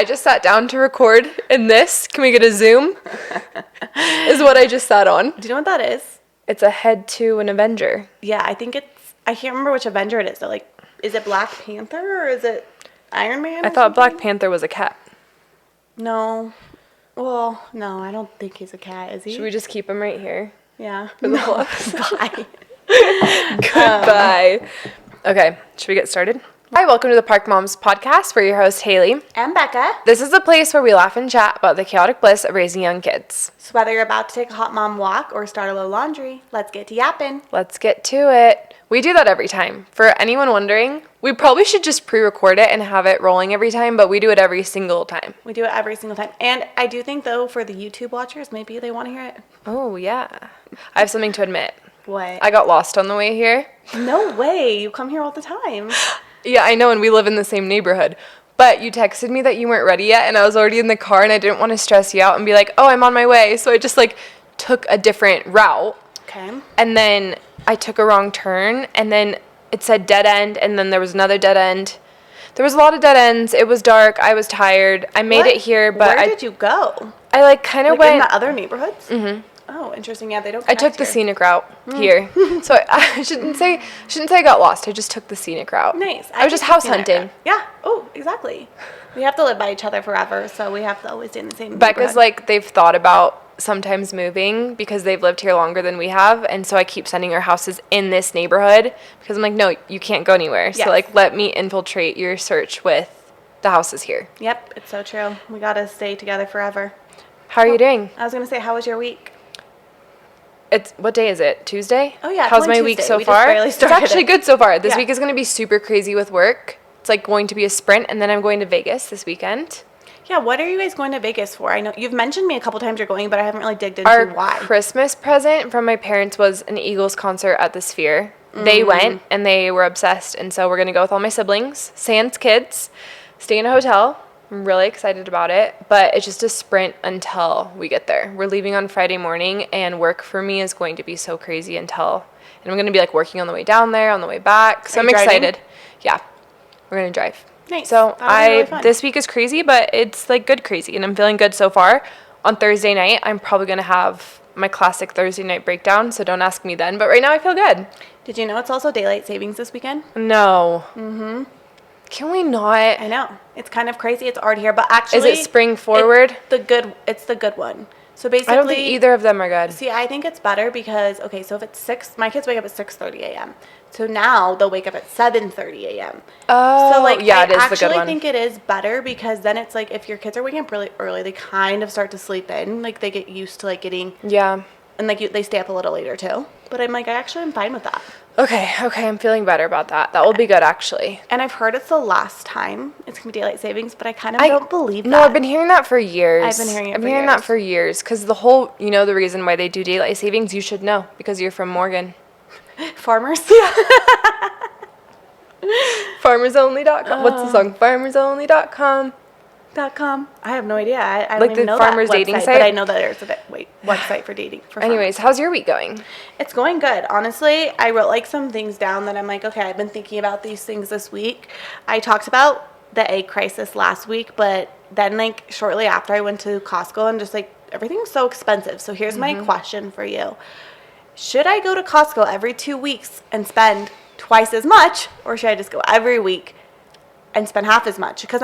I just sat down to record in this. Can we get a zoom? Is what I just sat on. Do you know what that is? It's a head to an Avenger. Yeah, I think I can't remember which Avenger it is. So, like, is it Black Panther or is it Iron Man? I thought Black Panther was a cat. No. Well, no, I don't think he's a cat, is he? Should we just keep him right here? Yeah. For the whole episode? Bye. Goodbye. Okay, should we get started? Hi, welcome to the Park Moms podcast. We're your host, Haley. And Becca. This is the place where we laugh and chat about the chaotic bliss of raising young kids. So whether you're about to take a hot mom walk or start a load of laundry, let's get to yapping. Let's get to it. We do that every time. For anyone wondering, we probably should just pre-record it and have it rolling every time, but we do it every single time. We do it every single time. And I do think, though, for the YouTube watchers, maybe they want to hear it. Oh, yeah. I have something to admit. What? I got lost on the way here. No way. You come here all the time. Yeah, I know, and we live in the same neighborhood. But you texted me that you weren't ready yet, and I was already in the car, and I didn't want to stress you out and be like, oh, I'm on my way. So I just, took a different route. Okay. And then I took a wrong turn, and then it said dead end, and then there was another dead end. There was a lot of dead ends. It was dark. I was tired. I made it here, but Where did you go? I, kind of went... in the other neighborhoods? Mm-hmm. Oh, interesting. Yeah, they don't I took the scenic route here. So I shouldn't say I got lost. I just took the scenic route. Nice. I was just house hunting. Yeah. Oh, exactly. We have to live by each other forever, so we have to always stay in the same Becca's neighborhood. they've thought about sometimes moving because they've lived here longer than we have, and so I keep sending her houses in this neighborhood because I'm like, no, you can't go anywhere. Yes. So let me infiltrate your search with the houses here. Yep, it's so true. We got to stay together forever. How are you doing? I was going to say, how was your week? What day is it? Tuesday? Oh, yeah. How's my week so we far? Just barely started it's actually good so far. This Yeah. week is going to be super crazy with work. It's going to be a sprint, and then I'm going to Vegas this weekend. Yeah, what are you guys going to Vegas for? I know you've mentioned me a couple times you're going, but I haven't really digged into Our why. Christmas present from my parents was an Eagles concert at the Sphere. They went, and they were obsessed, and so we're going to go with all my siblings, sans kids, stay in a hotel. I'm really excited about it, but it's just a sprint until we get there. We're leaving on Friday morning, and work for me is going to be so crazy and I'm going to be working on the way down there, on the way back. So I'm excited. Yeah, we're going to drive. Nice. So Really fun. this week is crazy, but it's good crazy, and I'm feeling good so far. On Thursday night, I'm probably going to have my classic Thursday night breakdown, so don't ask me then. But right now I feel good. Did you know it's also daylight savings this weekend? No. Mm-hmm. Can we not? I know. It's kind of crazy. It's already here, but actually... Is it spring forward? It's the good one. So basically... I don't think either of them are good. See, I think it's better because, okay, so if it's 6... My kids wake up at 6:30 a.m. So now they'll wake up at 7:30 a.m. Oh, so yeah, it is the good one. I actually think it is better because then it's if your kids are waking up really early, they kind of start to sleep in. They get used to, getting... Yeah. And, they stay up a little later, too. But I'm I actually am fine with that. Okay, I'm feeling better about that. That will be good, actually. And I've heard it's the last time it's going to be daylight savings, but I kind of don't believe that. No, I've been hearing that for years. I've been hearing that for years. Because the whole, the reason why they do daylight savings, you should know. Because you're from Morgan. Farmers? Yeah. FarmersOnly.com. What's the song? FarmersOnly.com. .com. I have no idea. I don't even the know farmers that dating website, site? but I know that there's a website for dating. Anyways, how's your week going? It's going good. Honestly, I wrote some things down that I'm okay, I've been thinking about these things this week. I talked about the egg crisis last week, but then shortly after I went to Costco and just everything's so expensive. So here's my question for you. Should I go to Costco every 2 weeks and spend twice as much, or should I just go every week and spend half as much? Because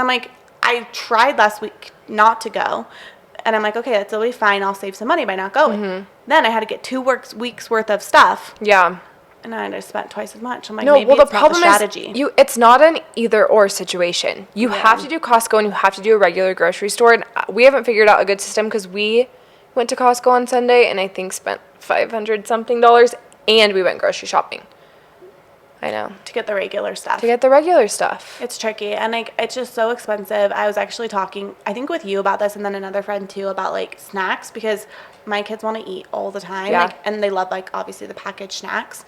I tried last week not to go, and I'm okay, that's totally fine. I'll save some money by not going. Then I had to get 2 weeks worth of stuff. Yeah. And I just spent twice as much. I'm no, maybe well, it's the problem not the strategy. is it's not an either-or situation. You have to do Costco, and you have to do a regular grocery store, and we haven't figured out a good system because we went to Costco on Sunday, and I think spent $500-something, and we went grocery shopping. I know. To get the regular stuff. It's tricky, and it's just so expensive. I was actually talking, I think, with you about this, and then another friend too, about snacks, because my kids want to eat all the time. Yeah. And they love obviously the packaged snacks.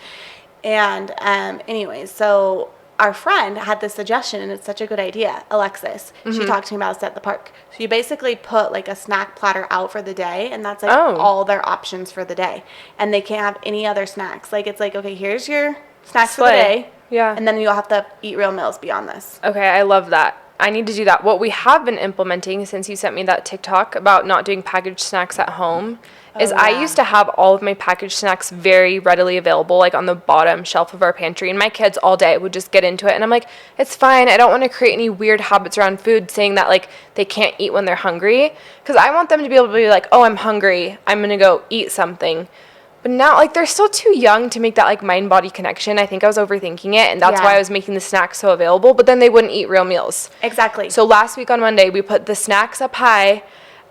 And anyways, so our friend had this suggestion, and it's such a good idea. Alexis, she talked to me about it at the park. So you basically put a snack platter out for the day, and that's all their options for the day, and they can't have any other snacks. It's okay, here's your snacks for the day. Yeah. And then you'll have to eat real meals beyond this. Okay, I love that. I need to do that. What we have been implementing since you sent me that TikTok about not doing packaged snacks at home is I used to have all of my packaged snacks very readily available, like on the bottom shelf of our pantry. And my kids all day would just get into it. And I'm like, it's fine. I don't want to create any weird habits around food saying that like they can't eat when they're hungry. Because I want them to be able to be like, oh, I'm hungry. I'm going to go eat something. But now, like, they're still too young to make that, like, mind-body connection. I think I was overthinking it, and that's why I was making the snacks so available. But then they wouldn't eat real meals. Exactly. So last week on Monday, we put the snacks up high,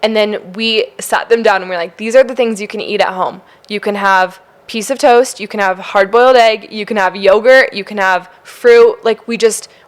and then we sat them down, and we're like, these are the things you can eat at home. You can have piece of toast. You can have hard-boiled egg. You can have yogurt. You can have fruit. Like, we're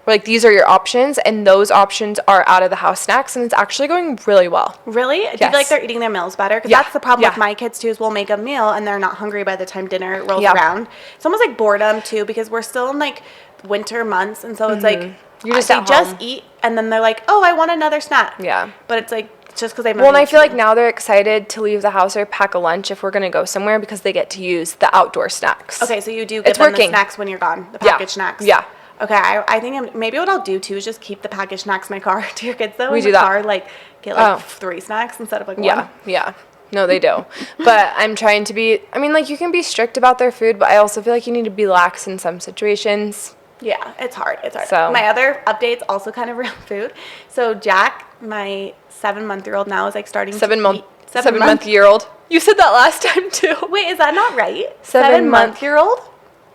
like, these are your options, and those options are out-of-the-house snacks, and it's actually going really well. Really? Yes. Do you feel like they're eating their meals better? Because that's the problem with my kids, too, is we'll make a meal, and they're not hungry by the time dinner rolls around. It's almost like boredom, too, because we're still in, like, winter months, and so it's like, You're just they just eat, and then they're like, oh, I want another snack. Yeah. But it's like, just because they've Well, and I feel like now they're excited to leave the house or pack a lunch if we're going to go somewhere because they get to use the outdoor snacks. Okay, so you do give them the snacks when you're gone, the packaged snacks. Yeah. Okay, I think maybe what I'll do, too, is just keep the packaged snacks in my car. Do your kids, though, We in do the that. car, like, get, like, 3 snacks instead of, like, 1? Yeah. No, they do. But I'm trying to be, I mean, like, you can be strict about their food, but I also feel like you need to be lax in some situations. Yeah, it's hard. So. My other updates also kind of around food. So Jack, my 7-month-year-old now, is, like, starting to eat. 7-month-year-old. You said that last time, too. Wait, is that not right? 7-month-year-old?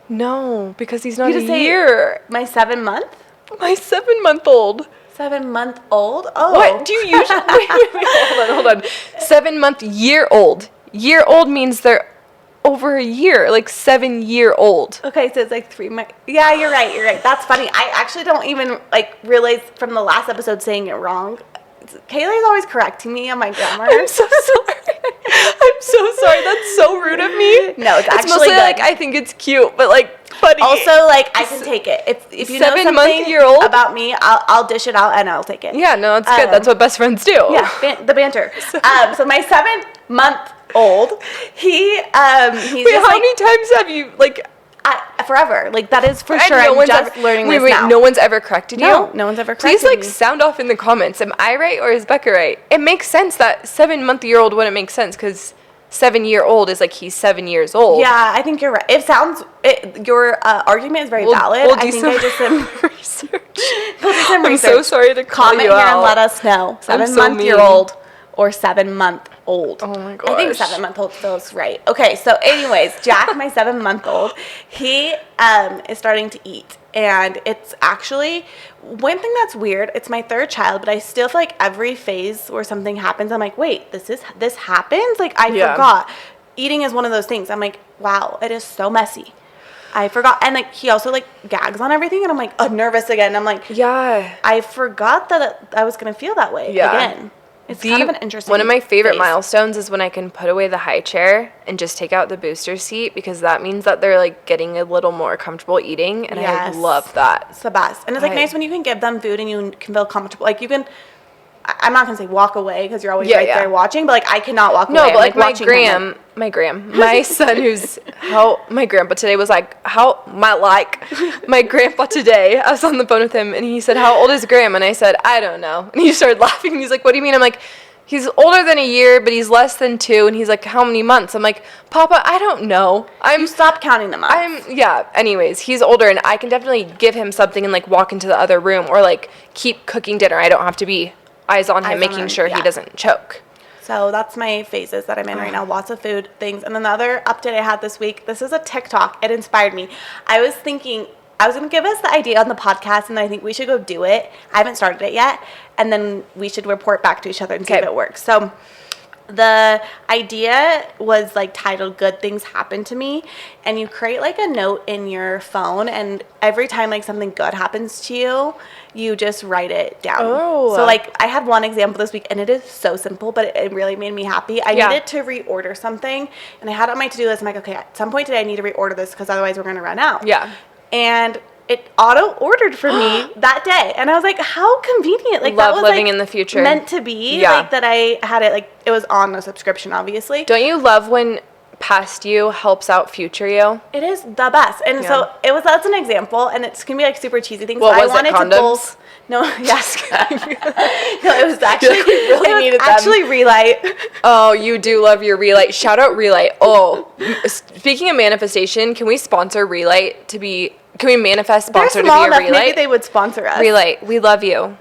No, because he's not a year. My 7-month? My 7-month-old. 7-month-old? Oh. What do you usually... wait, hold on. 7-month-year-old. Year-old means they're over a year, like 7-year-old. Okay, so it's like 3 months. Yeah, you're right. That's funny. I actually don't even, like, realize from the last episode saying it wrong. Kaylee's always correcting me on my grammar. I'm so sorry. That's so rude of me. No, it's actually mostly good. like I think it's cute, but like funny. Also, like, I can take it. If you know something about me, I'll dish it out and I'll take it. Yeah, no, it's good. That's what best friends do. Yeah, the banter. So my 7-month-old, he's Wait, just, how many times have you like? Forever. Like, that is for sure. No I'm just learning this now. No one's ever corrected you? No one's ever corrected Please, like, me. sound off in the comments. Am I right or is Becca right? It makes sense that 7-month-year-old wouldn't make sense because 7-year-old is like he's 7 years old. Yeah, I think you're right. Your argument is very valid. We'll I think I just am research. I'm so sorry to call comment you here out. and let us know. 7-month-year-old or 7-month-old. Oh my gosh. I think 7-month-old feels right. Okay, so anyways, Jack, my 7-month-old, he is starting to eat. And it's actually, one thing that's weird, it's my 3rd child, but I still feel like every phase where something happens, I'm like, wait, this happens? Like, I forgot. Eating is one of those things. I'm like, wow, it is so messy. I forgot. And, like, he also, like, gags on everything. And I'm like, oh, nervous again. I'm like, yeah. I forgot that I was going to feel that way again. It's kind of an interesting One of my favorite phase. milestones is when I can put away the high chair and just take out the booster seat because that means that they're like getting a little more comfortable eating, and I love that. It's the best. And it's like nice when you can give them food and you can feel comfortable. Like, you can, I'm not going to say walk away because you're always there watching, but like I cannot walk away. No, but like my grandpa today was like, my grandpa today, I was on the phone with him and he said, how old is Graham? And I said, I don't know. And he started laughing and he's like, what do you mean? I'm like, he's older than a year, but he's less than 2. And he's like, how many months? I'm like, Papa, I don't know. You stop counting the months. Anyways, he's older and I can definitely give him something and like walk into the other room or like keep cooking dinner. I don't have to be eyes on him, making sure he doesn't choke. So that's my phases that I'm in right now. Lots of food things. And then the other update I had this week, this is a TikTok. It inspired me. I was thinking I was going to give us the idea on the podcast, and I think we should go do it. I haven't started it yet. And then we should report back to each other and see if it works. So the idea was like titled Good Things Happen to Me, and you create like a note in your phone, and every time like something good happens to you, you just write it down. So like I had one example this week, and it is so simple, but it really made me happy. I needed to reorder something, and I had it on my to-do list. I'm like, okay, at some point today I need to reorder this because otherwise we're going to run out. And it auto-ordered for me that day. And I was like, how convenient. Like, love that was living like in the future. Meant to be. Like, that I had it, like, it was on a subscription, obviously. Don't you love when past you helps out future you? It is the best. And so that's an example. And it's going to be, like, super cheesy things. What I was wanted it, condoms? No, yes. No, it was actually really needed them. actually Relight. Oh, you do love your Relight. Shout out Relight. Oh, speaking of manifestation, can we sponsor Relight to be? Can we manifest sponsor to be a Relight? Maybe they would sponsor us. Relight, we love you.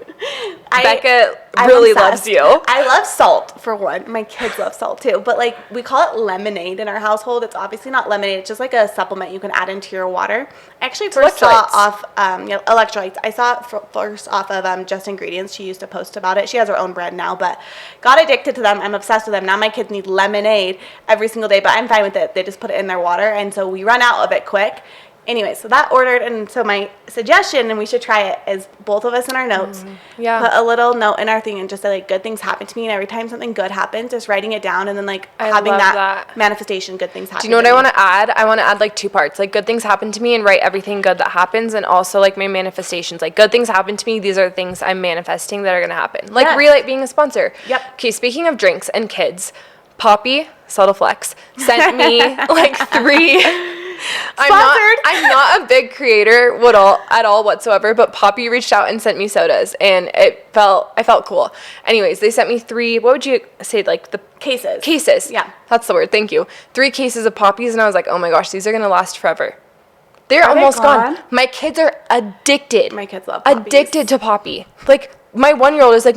Becca I'm really obsessed. loves you. I love salt, for one. My kids love salt, too. But, like, we call it lemonade in our household. It's obviously not lemonade. It's just, like, a supplement you can add into your water. I actually first saw it off, electrolytes. I saw it first off of Just Ingredients. She used to post about it. She has her own brand now, but got addicted to them. I'm obsessed with them. Now my kids need lemonade every single day, but I'm fine with it. They just put it in their water, and so we run out of it quick. Anyway, so that ordered, and so my suggestion, and we should try it, is both of us in our notes, put a little note in our thing and just say, like, good things happen to me, and every time something good happens, just writing it down, and then, like, having that manifestation, good things happen to me. Do you know what I want to add? I want to add, like, 2 parts, like, good things happen to me, and write everything good that happens, and also, like, my manifestations, like, good things happen to me, these are the things I'm manifesting that are going to happen. Like, Relight being a sponsor. Yep. Okay, speaking of drinks and kids, Poppy, subtle flex, sent me, like, 3... I'm not a big creator at all whatsoever, but Poppy reached out and sent me sodas, and I felt cool. Anyways, they sent me 3, what would you say, like the cases? Yeah. That's the word, thank you. 3 cases of Poppies, and I was like, oh my gosh, these are going to last forever. They're almost gone? My kids are addicted. My kids love Poppies. Addicted to Poppy. Like, my 1-year-old is like,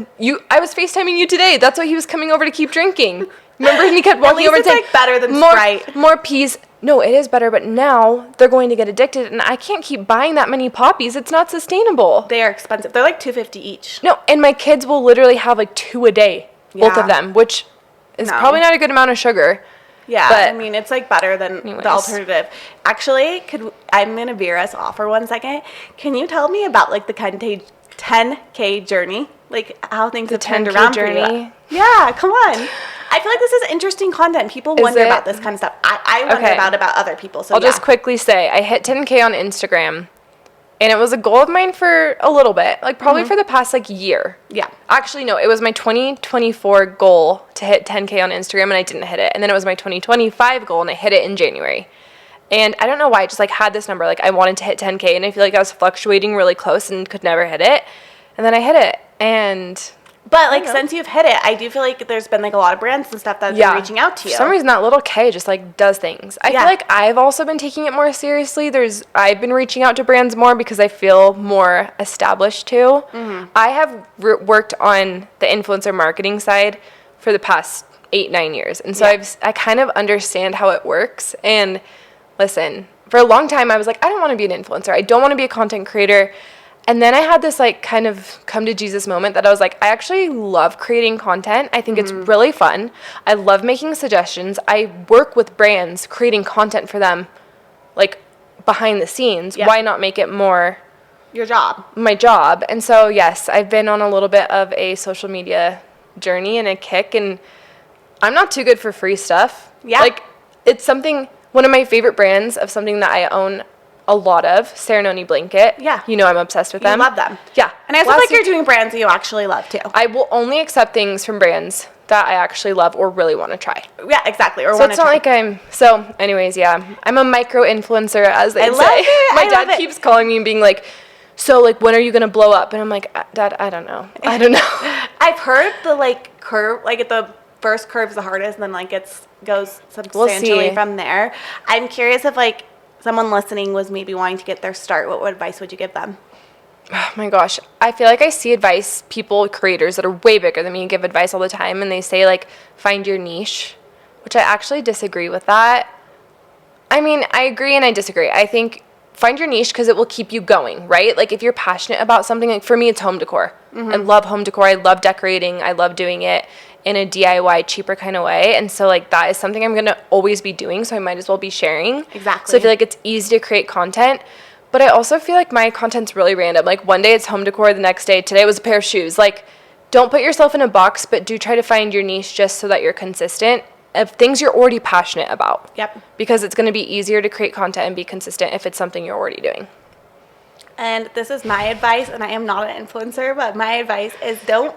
I was FaceTiming you today. That's why he was coming over to keep drinking. Remember, and he kept walking over and saying, it's, like, better than Sprite. More peas. No, it is better, but now they're going to get addicted, and I can't keep buying that many Poppies. It's not sustainable. They are expensive. They're like $2.50 each. No, and my kids will literally have like 2 a day, both of them, which is probably not a good amount of sugar. Yeah, but I mean, it's like better than the alternative. Actually, I'm going to veer us off for 1 second. Can you tell me about like the 10K journey? Like how things have turned around for you? Yeah, come on. I feel like this is interesting content. People wonder about this kind of stuff. I wonder about other people. So I'll just quickly say I hit 10K on Instagram, and it was a goal of mine for a little bit, like probably for the past like year. Yeah. Actually, no, it was my 2024 goal to hit 10K on Instagram, and I didn't hit it. And then it was my 2025 goal, and I hit it in January. And I don't know why, I just like had this number, like I wanted to hit 10K, and I feel like I was fluctuating really close and could never hit it. And then I hit it, But, like, since you've hit it, I do feel like there's been, like, a lot of brands and stuff that have been reaching out to you. For some reason, that little K just, like, does things. I feel like I've also been taking it more seriously. I've been reaching out to brands more because I feel more established, too. Mm-hmm. I have worked on the influencer marketing side for the past 8-9 years. And so I kind of understand how it works. And, listen, for a long time, I was like, I don't want to be an influencer. I don't want to be a content creator. And then I had this, like, kind of come to Jesus moment that I was like, I actually love creating content. I think it's really fun. I love making suggestions. I work with brands creating content for them, like, behind the scenes. Why not make it more your job? My job. And so, yes, I've been on a little bit of a social media journey and a kick, and I'm not too good for free stuff. Yeah. Like, it's something, one of my favorite brands of something that I own a lot of, Serenoni Blanket. Yeah. You know I'm obsessed with them. You love them. Yeah. And I feel like you're doing brands that you actually love, too. I will only accept things from brands that I actually love or really want to try. Yeah, exactly. Or so it's not like anyways, yeah. I'm a micro-influencer, as they say. It. My dad keeps calling me and being like, so, like, when are you going to blow up? And I'm like, Dad, I don't know. I've heard the, like, curve, like, at the first curve's the hardest, and then, like, goes substantially from there. I'm curious if, like, someone listening was maybe wanting to get their start, what advice would you give them? Oh my gosh. I feel like I see creators that are way bigger than me give advice all the time, and they say, like, find your niche, which I actually disagree with that. I mean, I agree and I disagree. I think find your niche because it will keep you going, right? Like, if you're passionate about something, like for me, it's home decor. Mm-hmm. I love home decor. I love decorating. I love doing it in a DIY, cheaper kind of way. And so, like, that is something I'm going to always be doing, so I might as well be sharing. Exactly. So I feel like it's easy to create content. But I also feel like my content's really random. Like, one day it's home decor, the next day, today was a pair of shoes. Like, don't put yourself in a box, but do try to find your niche just so that you're consistent of things you're already passionate about. Yep. Because it's going to be easier to create content and be consistent if it's something you're already doing. And this is my advice, and I am not an influencer, but my advice is don't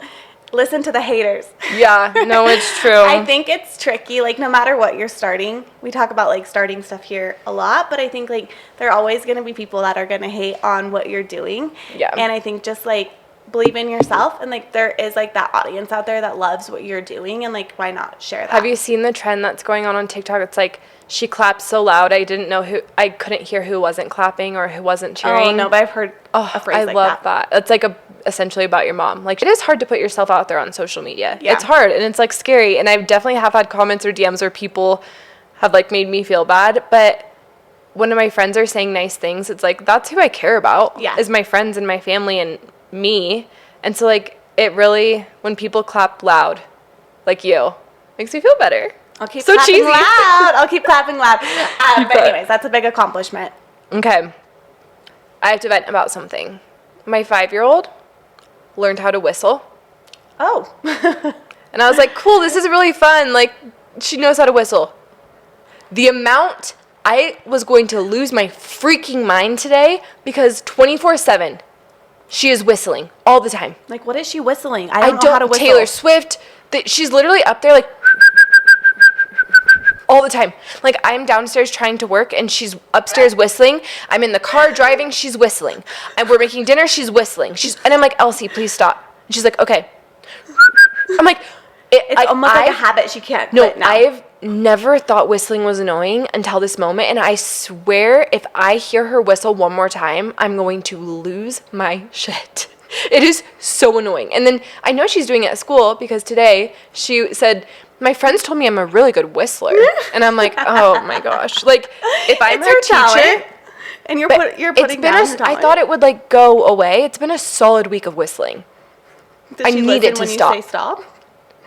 listen to the haters. Yeah, no, it's true. I think it's tricky, like, no matter what you're starting. We talk about, like, starting stuff here a lot, but I think, like, there are always going to be people that are going to hate on what you're doing. Yeah. And I think just, like, believe in yourself, and like there is like that audience out there that loves what you're doing, and like why not share that? Have you seen the trend that's going on TikTok? It's like she clapped so loud I couldn't hear who wasn't clapping or who wasn't cheering. Oh no, but I've heard a phrase I love that. It's like essentially about your mom. Like, it is hard to put yourself out there on social media. Yeah. It's hard, and it's like scary, and I've definitely have had comments or DMs where people have like made me feel bad, but one of my friends are saying nice things. It's like, that's who I care about. Yeah. Is my friends and my family and me. And so like, it really, when people clap loud like you, makes me feel better. I'll keep so clapping cheesy. loud. I'll keep clapping loud. But anyways, that's a big accomplishment. Okay. I have to vent about something. My 5-year-old learned how to whistle. Oh. And I was like, cool, this is really fun. Like, she knows how to whistle. The amount, I was going to lose my freaking mind today because 24/7, she is whistling all the time. Like, what is she whistling? I don't know how to whistle. Taylor Swift, she's literally up there like all the time. Like, I'm downstairs trying to work and she's upstairs whistling. I'm in the car driving, she's whistling. And we're making dinner, she's whistling. And I'm like, Elsie, please stop. And she's like, okay. I'm like, it's almost like a habit she can't quit now. I've never thought whistling was annoying until this moment, and I swear if I hear her whistle one more time, I'm going to lose my shit. It is so annoying. And then I know she's doing it at school because today she said, my friends told me I'm a really good whistler. And I'm like, oh my gosh. Like, if I'm her teacher, and you're putting down her talent. I thought it would like go away. It's been a solid week of whistling. I need it to stop. You say stop?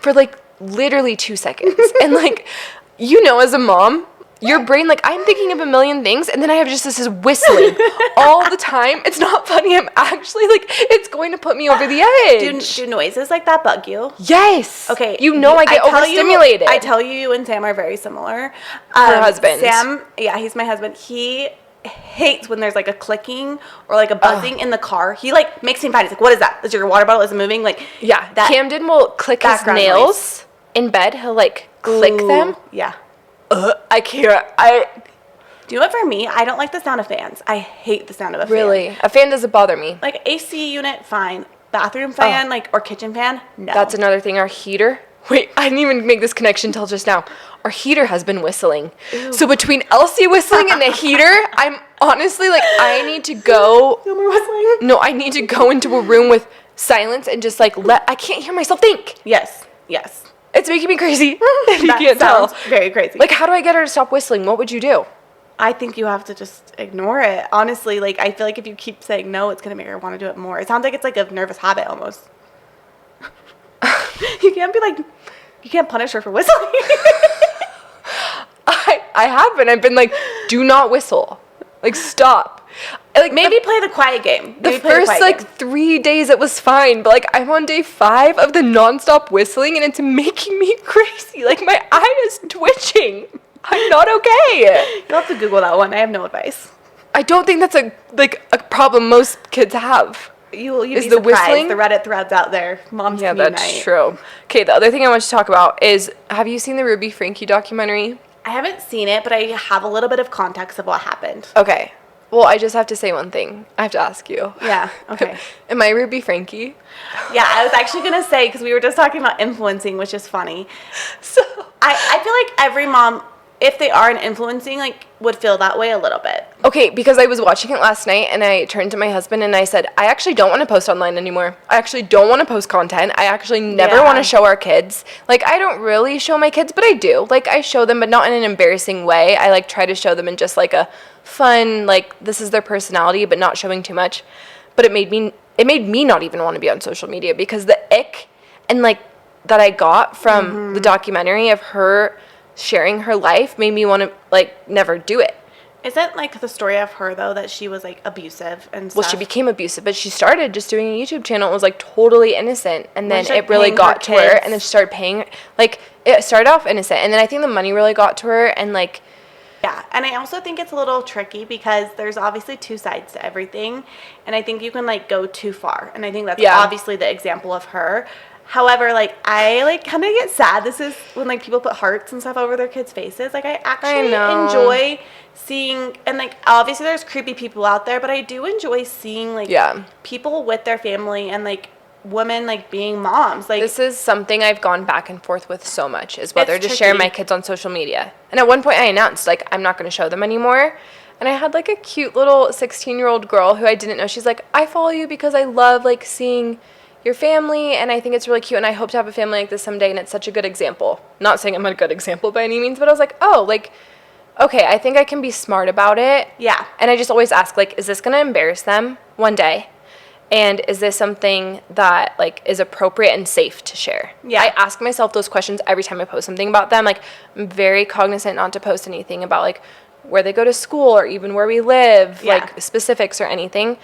For like literally 2 seconds. And like, you know, as a mom, your brain, like, I'm thinking of a million things, and then I have just this whistling all the time. It's not funny. I'm actually like, it's going to put me over the edge. Do noises like that bug you? Yes. Okay. You know, I get overstimulated. I tell you and Sam are very similar. Her husband. Sam, yeah, he's my husband. He hates when there's like a clicking or like a buzzing in the car. He like makes me find it. He's like, what is that? Is your water bottle isn't moving? Like, yeah. Camden will click his nails in bed. He'll like click them. Yeah. I can't. Do you know what, for me, I don't like the sound of fans. I hate the sound of a fan. Really? A fan doesn't bother me. Like, AC unit, fine. Bathroom fan, like, or kitchen fan, no. That's another thing. Our heater. Wait, I didn't even make this connection till just now. Our heater has been whistling. Ew. So between Elsie whistling and the heater, I'm honestly like, I need to go. No more whistling? No, I need to go into a room with silence and just like I can't hear myself think. Yes. It's making me crazy. If you can't tell. Very crazy. Like, how do I get her to stop whistling? What would you do? I think you have to just ignore it. Honestly, like, I feel like if you keep saying no, it's going to make her want to do it more. It sounds like it's like a nervous habit almost. You can't punish her for whistling. I have been. I've been like, do not whistle. Like, stop. Like, maybe play the quiet game. The first 3 days it was fine, but like I'm on day 5 of the nonstop whistling and it's making me crazy. Like, my eye is twitching. I'm not okay. You'll have to Google that one. I have no advice. I don't think that's a problem most kids have. You'll be surprised. The whistling? The Reddit threads out there. Moms can unite. That's true. Okay, the other thing I want to talk about is, have you seen the Ruby Frankie documentary? I haven't seen it, but I have a little bit of context of what happened. Okay. Well, I just have to say one thing. I have to ask you. Yeah, okay. Am I Ruby Frankie? Yeah, I was actually going to say, because we were just talking about influencing, which is funny. So I feel like every mom, if they are influencing, like, would feel that way a little bit. Okay, because I was watching it last night, and I turned to my husband, and I said, I actually don't want to post online anymore. I actually don't want to post content. I actually never want to show our kids. Like, I don't really show my kids, but I do. Like, I show them, but not in an embarrassing way. I, like, try to show them in just, like, a fun, like, this is their personality, but not showing too much. But it made me not even want to be on social media, because the ick and, like, that I got from the documentary of her sharing her life made me want to, like, never do it. Isn't, like, the story of her, though, that she was, like, abusive and stuff? Well, she became abusive, but she started just doing a YouTube channel. It was, like, totally innocent, and then it really got to her, and then she started paying, like, it started off innocent, and then I think the money really got to her, and, like... Yeah, and I also think it's a little tricky because there's obviously two sides to everything, and I think you can, like, go too far, and I think that's obviously the example of her. However, like, I, like, kind of get sad. This is when, like, people put hearts and stuff over their kids' faces. Like, I actually enjoy seeing, and, like, obviously there's creepy people out there, but I do enjoy seeing, like, people with their family and, like, women like being moms. Like, this is something I've gone back and forth with so much, is whether to tricky. share my kids on social media. And at one point I announced, like, I'm not going to show them anymore. And I had like a cute little 16-year-old girl who I didn't know. She's like, I follow you because I love like seeing your family, and I think it's really cute, and I hope to have a family like this someday, and it's such a good example. Not saying I'm a good example by any means, but I was like, oh, like, okay, I think I can be smart about it. Yeah. And I just always ask, like, is this going to embarrass them one day? And is this something that, like, is appropriate and safe to share? Yeah. I ask myself those questions every time I post something about them. Like, I'm very cognizant not to post anything about, like, where they go to school or even where we live, Yeah. like, specifics or anything.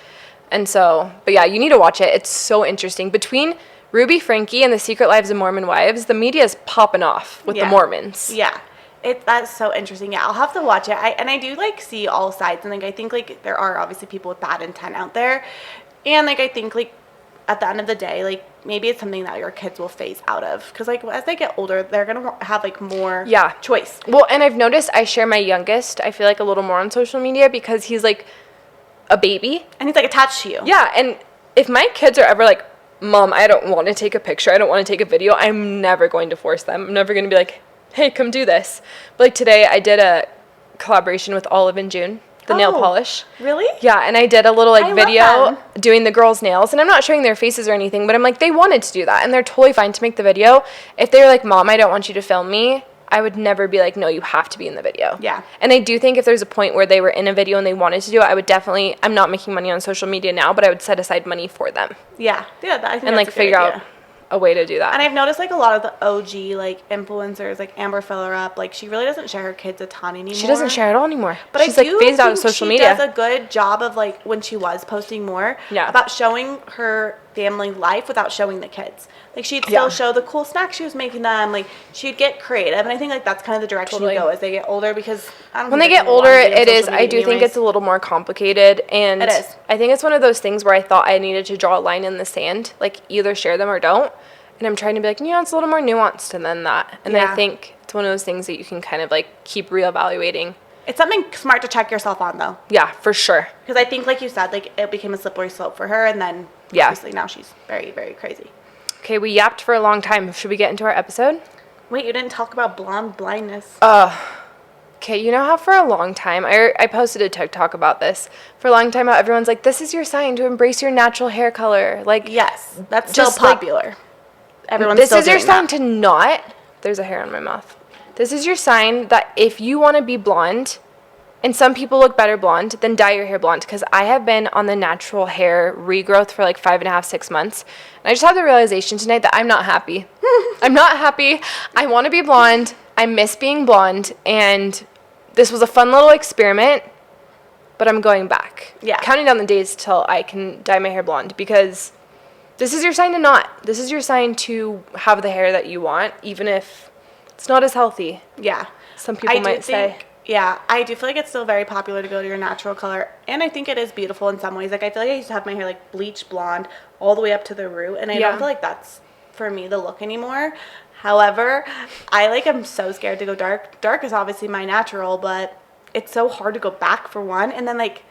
And so, but yeah, you need to watch it. It's so interesting. Between Ruby Frankie and the Secret Lives of Mormon Wives, the media is popping off with the Mormons. Yeah. That's so interesting. Yeah, I'll have to watch it. I do like see all sides, and like I think like there are obviously people with bad intent out there. And like I think like at the end of the day, like maybe it's something that your kids will phase out of, because like as they get older, they're gonna have like more choice. Well, and I've noticed I share my youngest, I feel like, a little more on social media because he's like a baby. And he's like attached to you. Yeah, and if my kids are ever like, Mom, I don't want to take a picture, I don't want to take a video, I'm never going to force them. I'm never going to be like, hey, come do this. But like today I did a collaboration with Olive and June, the nail polish. Really? Yeah, and I did a little like video doing the girls' nails, and I'm not showing their faces or anything, but I'm like, they wanted to do that, and they're totally fine to make the video. If they were like, Mom, I don't want you to film me, I would never be like, no, you have to be in the video. Yeah. And I do think if there's a point where they were in a video and they wanted to do it, I would definitely, I'm not making money on social media now, but I would set aside money for them. Yeah. Yeah, I think and like figure out a way to do that. And I've noticed like a lot of the OG like influencers, like Amber Filler Up, like she really doesn't share her kids a ton anymore. She doesn't share at all anymore. But she's I like phased out of social media. She does a good job of like when she was posting more about showing her family life without showing the kids. Like she'd still show the cool snacks she was making them. Like she'd get creative, and I think like that's kind of the direction you go as they get older, because I don't. When they get older, it is. I do think it's a little more complicated, and it is. I think it's one of those things where I thought I needed to draw a line in the sand, like either share them or don't. And I'm trying to be like, it's a little more nuanced than that. And I think it's one of those things that you can kind of like keep reevaluating. It's something smart to check yourself on, though. Yeah, for sure. Because I think, like you said, like it became a slippery slope for her, and then obviously now she's very, very crazy. Okay, we yapped for a long time. Should we get into our episode? Wait, you didn't talk about blonde blindness. Okay, you know how for a long time, I posted a TikTok about this. For a long time, how everyone's like, this is your sign to embrace your natural hair color. Like, yes, that's still popular. Everyone's this still is your doing sign that. to not. There's a hair on my mouth. This is your sign that if you want to be blonde, and some people look better blonde, then dye your hair blonde. Because I have been on the natural hair regrowth for like 5.5, 6 months. And I just had the realization tonight that I'm not happy. I'm not happy. I want to be blonde. I miss being blonde. And this was a fun little experiment. But I'm going back. Yeah. Counting down the days till I can dye my hair blonde. Because this is your sign to not. This is your sign to have the hair that you want, even if it's not as healthy. Yeah. Some people might say. Yeah, I do feel like it's still very popular to go to your natural color, and I think it is beautiful in some ways. Like I feel like I used to have my hair like bleach blonde all the way up to the root, and I don't feel like that's for me the look anymore. However, I'm so scared to go dark. Dark is obviously my natural, but it's so hard to go back for one, and then like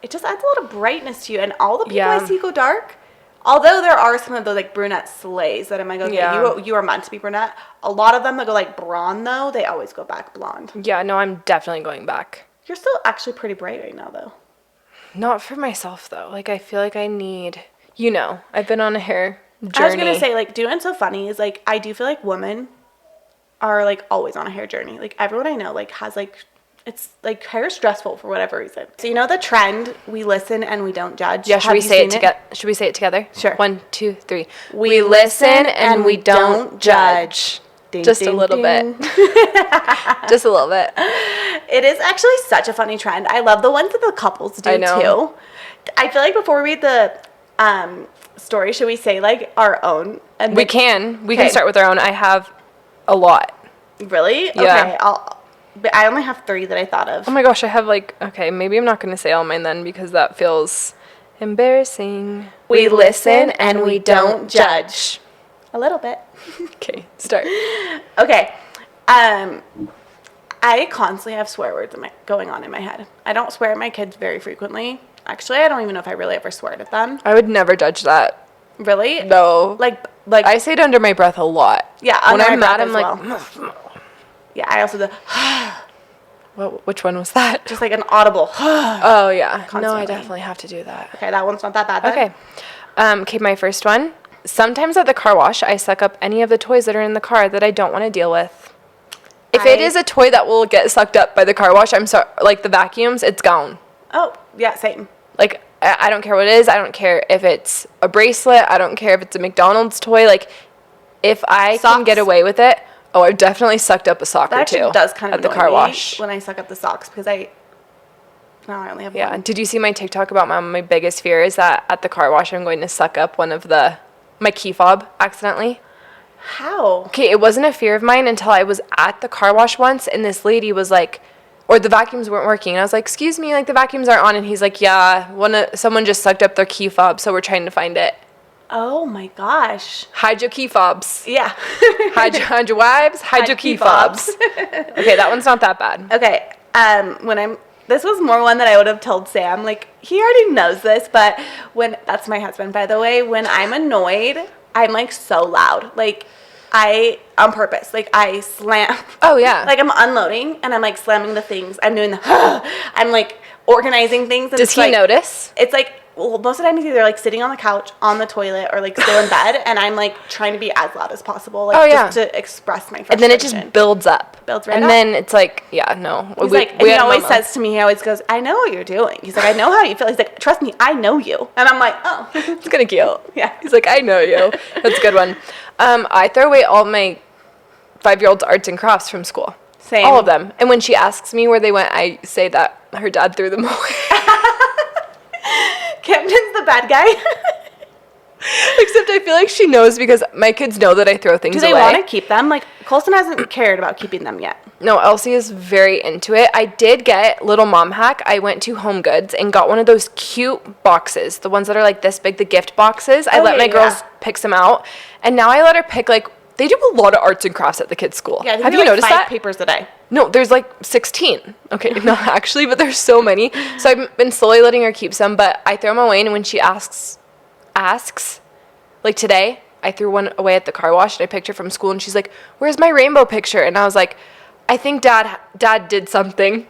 it just adds a lot of brightness to you. And all the people I see go dark, although there are some of those like brunette slays that I'm like, okay, you are meant to be brunette. A lot of them that go like blonde though, they always go back blonde. Yeah, no, I'm definitely going back. You're still actually pretty bright right now though. Not for myself though. Like I feel like I need, I've been on a hair journey. I was gonna say, like, doing so funny is like I do feel like women are like always on a hair journey. Like everyone I know like has like, it's like hair is stressful for whatever reason. So the trend, we listen and we don't judge. Yeah, should we say it together? Sure. 1, 2, 3. We listen and we don't judge. Ding, just ding, a little ding. bit. Just a little bit. It is actually such a funny trend. I love the ones that the couples do too. I feel like before we read the story, should we say like our own? And we can start with our own. I have a lot. Really? Yeah. Okay. But I only have 3 that I thought of. Oh my gosh, I have maybe I'm not going to say all mine then because that feels embarrassing. We listen and we don't judge. A little bit. Okay, start. Okay. I constantly have swear words going on in my head. I don't swear at my kids very frequently. Actually, I don't even know if I really ever swear at them. I would never judge that. Really? No. Like I say it under my breath a lot. Yeah, when under I'm my mad, I'm breath like, yeah, I also do. which one was that? Just like an audible. Oh, yeah. Constantly. No, I definitely have to do that. Okay, that one's not that bad then. Okay. Okay, my first one. Sometimes at the car wash, I suck up any of the toys that are in the car that I don't want to deal with. If it is a toy that will get sucked up by the car wash, I'm sorry, like the vacuums, it's gone. Oh, yeah, same. Like, I don't care what it is. I don't care if it's a bracelet. I don't care if it's a McDonald's toy. Like, if I can get away with it, I've definitely sucked up a sock or two. That actually does kind of at the car wash when I suck up the socks because now I only have one. Yeah. Did you see my TikTok about my biggest fear is that at the car wash I'm going to suck up one of my key fob accidentally? How? Okay, it wasn't a fear of mine until I was at the car wash once and this lady was like, or the vacuums weren't working. And I was like, excuse me, like the vacuums aren't on. And he's like, yeah, someone just sucked up their key fob, so we're trying to find it. Oh my gosh. Hide your key fobs. Yeah. hide your wives, hide your key fobs. Okay, that one's not that bad. Okay. This was more one that I would have told Sam. Like, he already knows this, but that's my husband, by the way, when I'm annoyed, I'm like so loud. Like, on purpose, like I slam. Oh yeah. Like I'm unloading and I'm like slamming the things. I'm doing I'm like organizing things. And Does he notice? It's like, well, most of the time he's either like sitting on the couch, on the toilet, or like still in bed, and I'm like trying to be as loud as possible, like just to express my frustration. And then it just builds up. Then it's like, yeah, no. He's and he always says to me, he always goes, I know what you're doing. He's like, I know how you feel. He's like, trust me, I know you. And I'm like, oh. It's kind of cute. Yeah. He's like, I know you. That's a good one. I throw away all my 5-year-old's arts and crafts from school. Same. All of them. And when she asks me where they went, I say that her dad threw them away. Camden's the bad guy. Except I feel like she knows because my kids know that I throw things away. Do they want to keep them? Like, Colson hasn't cared about keeping them yet. No, Elsie is very into it. I did get little mom hack. I went to Home Goods and got one of those cute boxes, the ones that are like this big, the gift boxes. I let my girls pick some out, and now I let her pick like they do a lot of arts and crafts at the kids' school. Yeah, have you noticed that? 5 papers a day. No, there's like 16. Okay, not actually, but there's so many. So I've been slowly letting her keep some, but I throw them away, and when she asks, like today, I threw one away at the car wash, and I picked her from school, and she's like, where's my rainbow picture? And I was like, I think dad did something.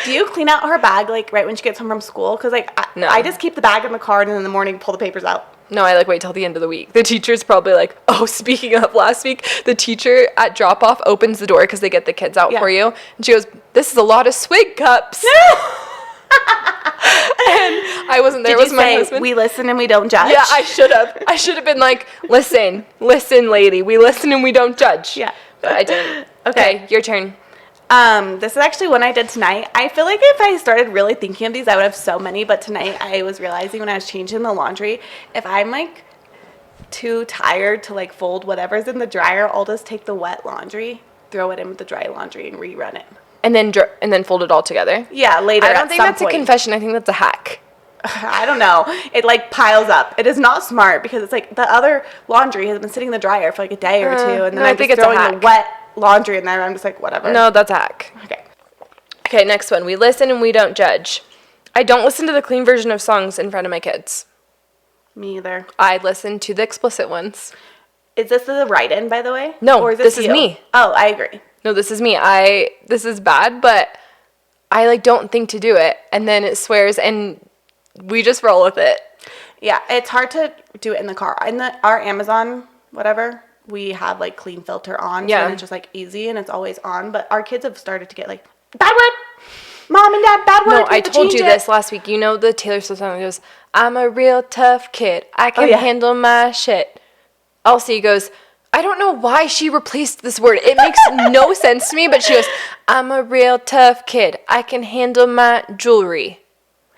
Do you clean out her bag, like, right when she gets home from school? Because, like, No. I just keep the bag in the car, and in the morning pull the papers out. No, I like wait till the end of the week. The teacher's probably like, oh, speaking of last week, the teacher at drop-off opens the door because they get the kids out for you. And she goes, this is a lot of swig cups. And I wasn't there. Did was you my say, husband. we listen and we don't judge? Yeah, I should have. I should have been like, listen, lady. We listen and we don't judge. Yeah. But I didn't. Okay, your turn. This is actually one I did tonight. I feel like if I started really thinking of these, I would have so many. But tonight I was realizing when I was changing the laundry, if I'm like too tired to like fold whatever's in the dryer, I'll just take the wet laundry, throw it in with the dry laundry, and rerun it. And then fold it all together. Yeah, later. I don't think that's a confession. I think that's a hack. I don't know. It like piles up. It is not smart because it's like the other laundry has been sitting in the dryer for like a day or two, and then I think it's throwing the wet laundry in there. I'm just like, whatever. No, that's a hack. Okay, next one. We listen and we don't judge. I don't listen to the clean version of songs in front of my kids. Me either. I listen to the explicit ones. Is this the write-in, by the way? No, or this is me. Oh, I agree. No, this is me. This is bad, but I like don't think to do it, and then it swears, and we just roll with it. Yeah, it's hard to do it in the car. In our Amazon, whatever, we have like clean filter on, so it's just like easy and it's always on. But our kids have started to get like bad word, mom and dad, bad word. No, I told you this last week. You know the Taylor Swift song that goes, "I'm a real tough kid. I can handle my shit." Elsie goes, I don't know why she replaced this word. It makes no sense to me, but she goes, "I'm a real tough kid. I can handle my jewelry."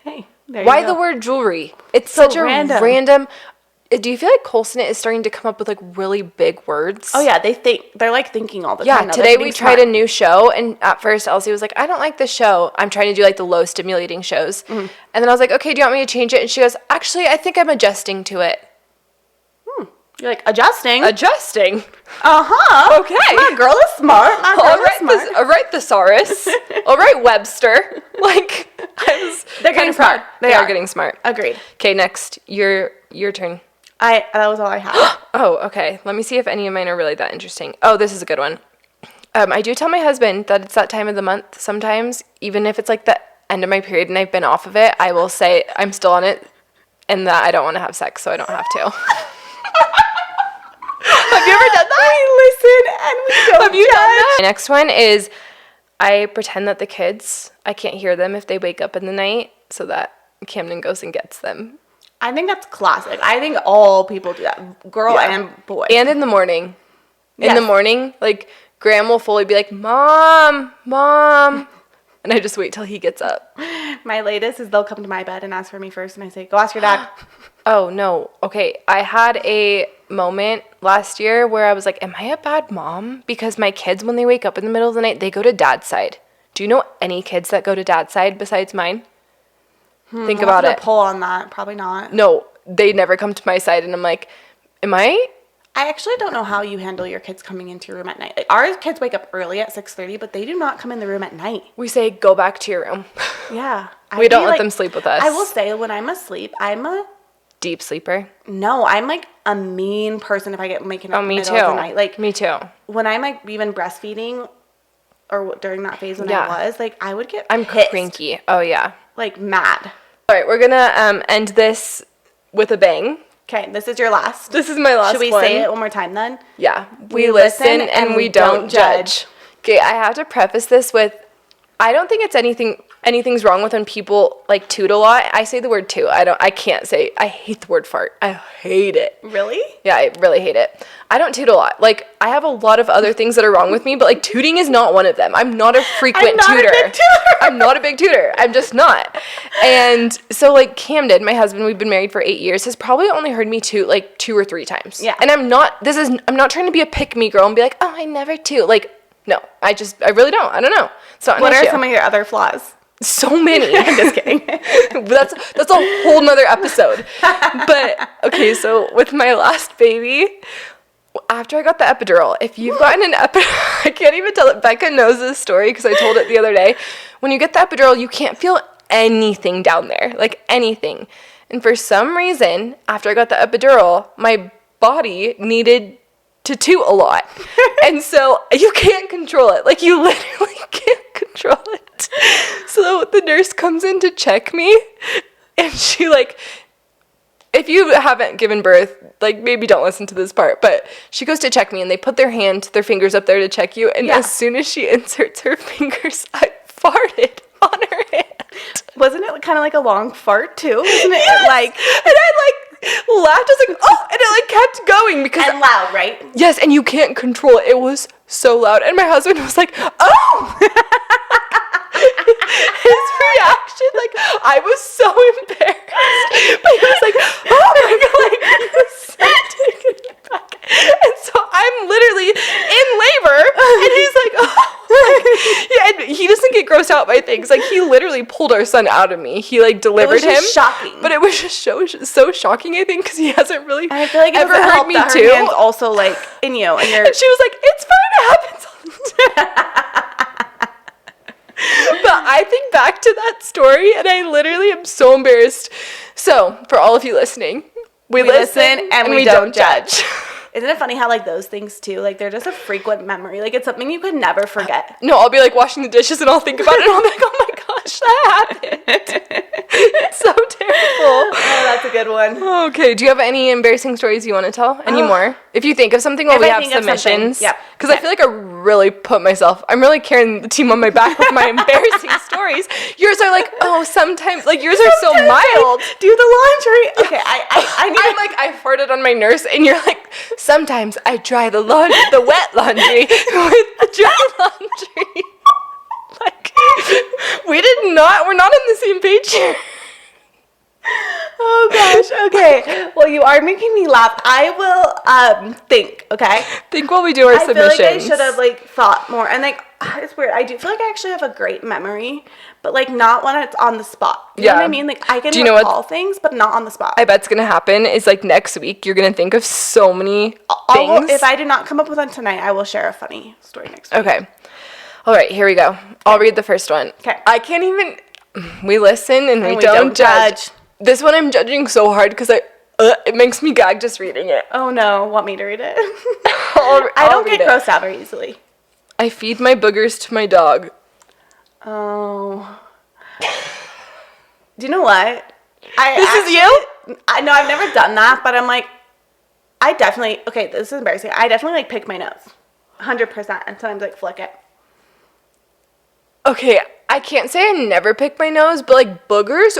Hey, there why you go. the word jewelry? It's such a random. Do you feel like Colson is starting to come up with like really big words? Oh yeah, they're like thinking all the time. Yeah, today we tried a new show, and at first Elsie was like, I don't like this show. I'm trying to do like the low stimulating shows. Mm-hmm. And then I was like, okay, do you want me to change it? And she goes, actually, I think I'm adjusting to it. You're like, adjusting? Adjusting. Uh-huh. Okay. My girl is smart. All right, thesaurus. All right, Webster. Like, they're getting smart. They are getting smart. Agreed. Okay, next, your turn. That was all I had. Oh, okay. Let me see if any of mine are really that interesting. Oh, this is a good one. I do tell my husband that it's that time of the month sometimes, even if it's like the end of my period and I've been off of it, I will say I'm still on it and that I don't want to have sex, so I don't have to. Have you ever done that? We listen and we don't Have you judge. done that? My next one is I pretend that the kids, I can't hear them if they wake up in the night so that Camden goes and gets them. I think that's classic. I think all people do that, girl and boy. And in the morning. In Yes. the morning, like, Graham will fully be like, Mom, Mom. And I just wait till he gets up. My latest is they'll come to my bed and ask for me first, and I say, go ask your dad. Oh, no. Okay, I had a moment last year where I was like, am I a bad mom? Because my kids, when they wake up in the middle of the night, they go to dad's side. Do you know any kids that go to dad's side besides mine? Think about I'll it. put a poll on that. Probably not. No, they never come to my side, and I'm like, am I? I actually don't know how you handle your kids coming into your room at night. Like, our kids wake up early at 6:30, but they do not come in the room at night. We say, go back to your room. Yeah. We don't let them sleep with us. I will say, when I'm asleep, Deep sleeper. I'm like a mean person if I get waking up in the middle of the night. Like, me too. when I'm like even breastfeeding or during that phase when Yeah. I was, like, I would get I'm pissed, cranky. Oh, yeah. like mad. All right, we're going to end this with a bang. Okay, this is your last. This is my last Should we one. say it one more time then? Yeah. We listen and we don't judge. Okay, I have to preface this with, I don't think it's anything's wrong with when people like toot a lot. I say the word toot. I hate the word fart. I hate it. Really? Yeah, I really hate it. I don't toot a lot. Like, I have a lot of other things that are wrong with me, but like tooting is not one of them. I'm not a frequent tooter. I'm not a big tooter. I'm just not. And so like Camden, my husband, we've been married for 8 years, has probably only heard me toot like 2 or 3 times. Yeah. And I'm not trying to be a pick me girl and be like, oh, I never toot. Like, no, I really don't. I don't know. So What are some of your other flaws? So many. I'm just kidding. That's a whole nother episode. But okay, so with my last baby, after I got the epidural, if you've gotten an epidural, I can't even tell it. Becca knows this story because I told it the other day. When you get the epidural, you can't feel anything down there, like anything. And for some reason, after I got the epidural, my body needed to toot a lot. And so you can't control it. Like, you literally can't control it. So the nurse comes in to check me, and she, like, if you haven't given birth, like, maybe don't listen to this part, but she goes to check me, and they put their fingers up there to check you, and as soon as she inserts her fingers, I farted on her hand. Wasn't it kind of like a long fart too? Wasn't it Yes! like? And I, like, laughed. I was like, oh, and it, like, kept going because... And loud, right? Yes, and you can't control it. It was so loud. And my husband was like, oh! His reaction, like, I was so embarrassed. But he was like, oh my God, like, he was so taken aback. And so I'm literally in labor, and he's like, oh. Like, yeah, and he doesn't get grossed out by things. Like, he literally pulled our son out of me. He, like, delivered him. Shocking. But it was just so shocking, I think, because he hasn't really And I feel like it ever doesn't heard help me that too. her hands also like in you, and you're. And she was like, it's fine, it happens all the time. But I think back to that story, and I literally am so embarrassed. So, for all of you listening, we listen and we don't judge. Isn't it funny how, like, those things, too, like, they're just a frequent memory. Like, it's something you could never forget. No, I'll be, like, washing the dishes, and I'll think about it, and I'll be like, oh my gosh, that happened. It's so terrible. Oh, that's a good one. Okay, do you have any embarrassing stories you want to tell? Any more? If you think of something while If we I have think of something, submissions. yep. Because I feel like I really I'm really carrying the team on my back with my embarrassing stories. Yours are like, oh, sometimes, like, yours are so mild. Do the laundry. Okay, I need I'm like, I farted on my nurse, and you're like, sometimes I dry the wet laundry with the dry laundry. Like, we're not on the same page here. Oh gosh, okay. Well, you are making me laugh. I will think, okay? Think while we do our submissions. I feel like I should have, like, thought more. And, like, it's weird. I do feel like I actually have a great memory, but, like, not when it's on the spot. You know what I mean? Like, I can recall things, but not on the spot. I bet's gonna happen is, like, next week you're gonna think of so many things. If I do not come up with one tonight, I will share a funny story next week. Okay. All right, here we go. I'll read the first one. Okay. I can't even... We listen and we don't judge. This one I'm judging so hard because It makes me gag just reading it. Oh no, want me to read it? I don't get grossed out very easily. I feed my boogers to my dog. Oh. Do you know what? This is you? I know I've never done that, but I'm like, I definitely, okay, this is embarrassing. I definitely like pick my nose. 100%. And sometimes like flick it. Okay, I can't say I never pick my nose, but like boogers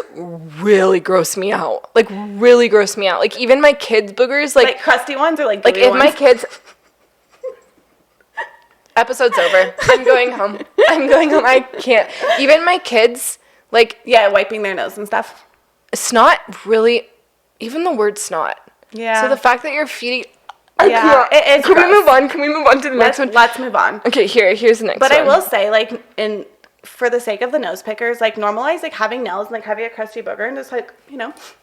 really gross me out. Like really gross me out. Like even my kids' boogers, like crusty ones or like if ones? my kids. Episode's over. I'm going home. I can't. Even my kids, like wiping their nose and stuff. Snot really. Even the word snot. Yeah. So the fact that you're feeding. It is. Can we move on? Can we move on to the next one? Let's move on. Okay, here's the next one. But I will say, like, for the sake of the nose pickers, like, normalize, like, having nails and, like, having a crusty booger and just, like,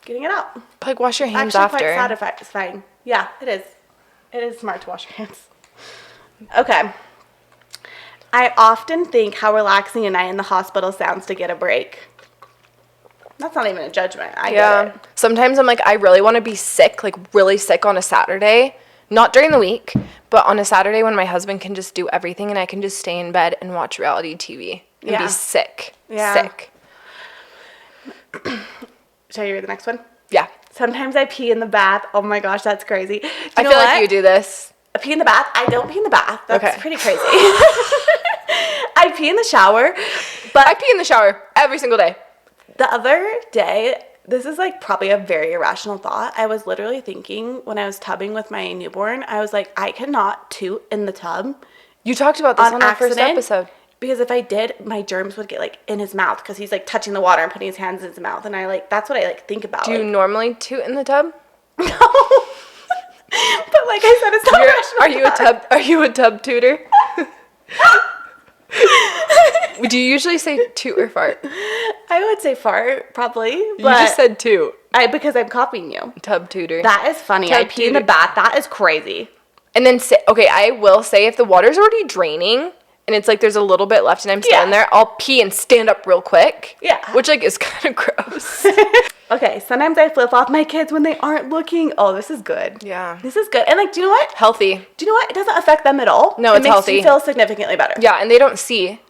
getting it out. Like, wash your hands after. after. Quite satisfying. Yeah, it is. It is smart to wash your hands. Okay. I often think how relaxing a night in the hospital sounds to get a break. That's not even a judgment. I get it. Sometimes I'm like, I really want to be sick, like, really sick on a Saturday. Not during the week, but on a Saturday when my husband can just do everything and I can just stay in bed and watch reality TV and be sick. Yeah. Sick. Shall I read the next one? Yeah. Sometimes I pee in the bath. Oh my gosh, that's crazy. I feel like you do this. I pee in the bath. I don't pee in the bath. That's pretty crazy. I pee in the shower. But I pee in the shower every single day. The other day, this is like probably a very irrational thought. I was literally thinking when I was tubbing with my newborn, I was like, I cannot toot in the tub. You talked about this on our first episode. Because if I did, my germs would get like in his mouth because he's like touching the water and putting his hands in his mouth. And that's what I like think about. Do you normally toot in the tub? No. But like I said, it's not rational. Are you a tub tutor? Do you usually say toot or fart? I would say fart, probably. But You just said toot. Because I'm copying you. Tub tutor. That is funny. I pee in the bath. That is crazy. And then, I will say if the water's already draining and it's like there's a little bit left and I'm still in there, I'll pee and stand up real quick. Yeah. Which like is kind of gross. Okay, sometimes I flip off my kids when they aren't looking. Oh, this is good. Yeah. This is good. And like, do you know what? Healthy. Do you know what? It doesn't affect them at all. No, it's healthy. It makes you feel significantly better. Yeah, and they don't see.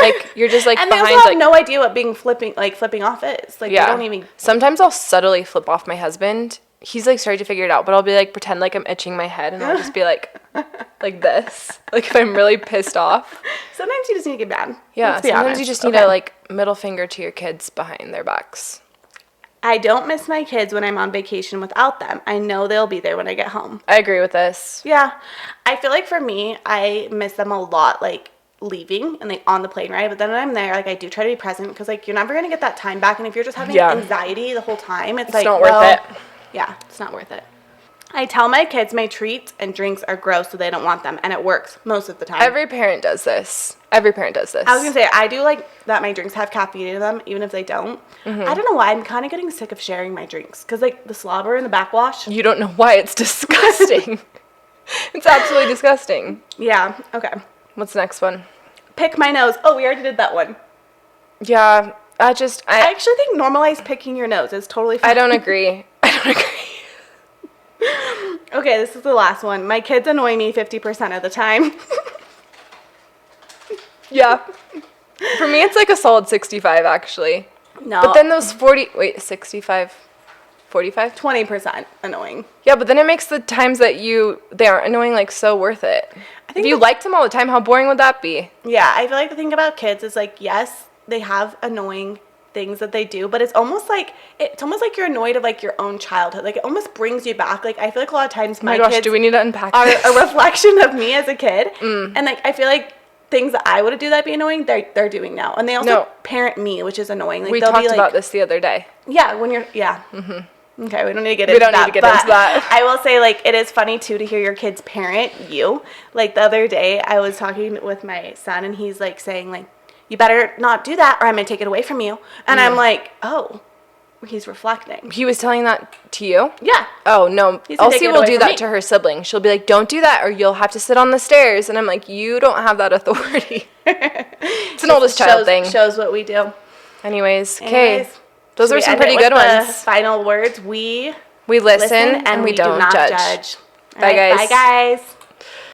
Like, you're just like and behind. And they also have no idea what flipping off is. Like, they don't even. Sometimes I'll subtly flip off my husband. He's like starting to figure it out, but I'll be like, pretend like I'm itching my head and I'll just be like this. Like if I'm really pissed off. Sometimes you just need to get mad. Yeah, sometimes you just need to like middle finger to your kids behind their backs. I don't miss my kids when I'm on vacation without them. I know they'll be there when I get home. I agree with this. Yeah. I feel like for me, I miss them a lot, like leaving and like on the plane ride. But then when I'm there, like I do try to be present because like you're never going to get that time back. And if you're just having anxiety the whole time, it's like, not worth it. Yeah, it's not worth it. I tell my kids my treats and drinks are gross so they don't want them. And it works most of the time. Every parent does this. I was going to say, I do like that my drinks have caffeine in them, even if they don't. Mm-hmm. I don't know why. I'm kind of getting sick of sharing my drinks. Because, like, the slobber and the backwash. You don't know why. It's disgusting. It's absolutely disgusting. Yeah. Okay. What's the next one? Pick my nose. Oh, we already did that one. Yeah. I actually think normalize picking your nose is totally fine. I don't agree. Okay, this is the last one. My kids annoy me 50% of the time. Yeah. For me, it's like a solid 65, actually. No. But then those 65, 45? 20% annoying. Yeah, but then it makes the times that they aren't annoying, like, so worth it. If you liked them all the time, how boring would that be? Yeah, I feel like the thing about kids is, like, yes, they have annoying things that they do, but it's almost like you're annoyed of like your own childhood. Like it almost brings you back. Like I feel like a lot of times my kids do we need to unpack are this? a reflection of me as a kid. And like I feel like things that I would do that'd be annoying, they're doing now. And they also parent me, which is annoying. Like we talked about this the other day. Yeah, when you're Mm-hmm. Okay, we don't need to get into that. I will say, like, it is funny, too, to hear your kids parent you. Like, the other day, I was talking with my son, and he's, like, saying, like, you better not do that or I'm going to take it away from you. And I'm like, oh, he's reflecting. He was telling that to you? Yeah. Oh, no. Elsie will do that to her sibling. She'll be like, don't do that or you'll have to sit on the stairs. And I'm like, you don't have that authority. It's an oldest child thing. Shows what we do. Anyways, okay. Those are some pretty good ones. Final words. We We listen and we don't do not judge. judge. Bye, All right, guys. Bye, guys.